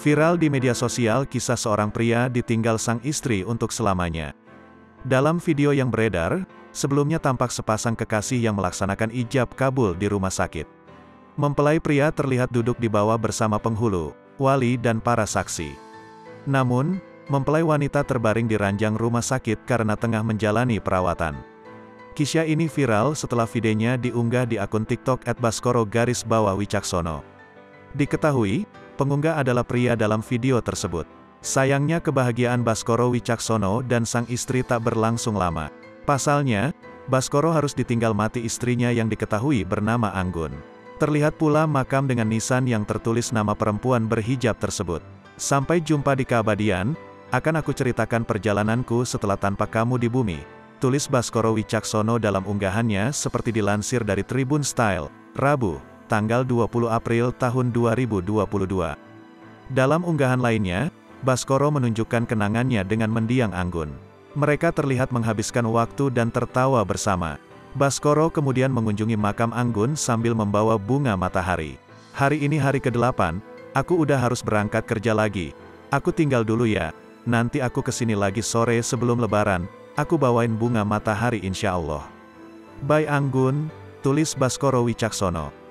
Viral di media sosial kisah seorang pria ditinggal sang istri untuk selamanya. Dalam video yang beredar, sebelumnya tampak sepasang kekasih yang melaksanakan ijab kabul di rumah sakit. Mempelai pria terlihat duduk di bawah bersama penghulu, wali dan para saksi. Namun, mempelai wanita terbaring di ranjang rumah sakit karena tengah menjalani perawatan. Kisah ini viral setelah videonya diunggah di akun TikTok @baskoro_wicaksono. Diketahui, pengunggah adalah pria dalam video tersebut. Sayangnya kebahagiaan Baskoro Wicaksono dan sang istri tak berlangsung lama. Pasalnya, Baskoro harus ditinggal mati istrinya yang diketahui bernama Anggun. Terlihat pula makam dengan nisan yang tertulis nama perempuan berhijab tersebut. Sampai jumpa di keabadian, akan aku ceritakan perjalananku setelah tanpa kamu di bumi. Tulis Baskoro Wicaksono dalam unggahannya seperti dilansir dari Tribun Style, Rabu, tanggal 20 April tahun 2022. Dalam unggahan lainnya, Baskoro menunjukkan kenangannya dengan mendiang Anggun. Mereka terlihat menghabiskan waktu dan tertawa bersama. Baskoro kemudian mengunjungi makam Anggun sambil membawa bunga matahari. Hari ini hari ke-8, aku udah harus berangkat kerja lagi. Aku tinggal dulu ya, nanti aku kesini lagi sore sebelum lebaran, aku bawain bunga matahari insya Allah. Bye Anggun, tulis Baskoro Wicaksono.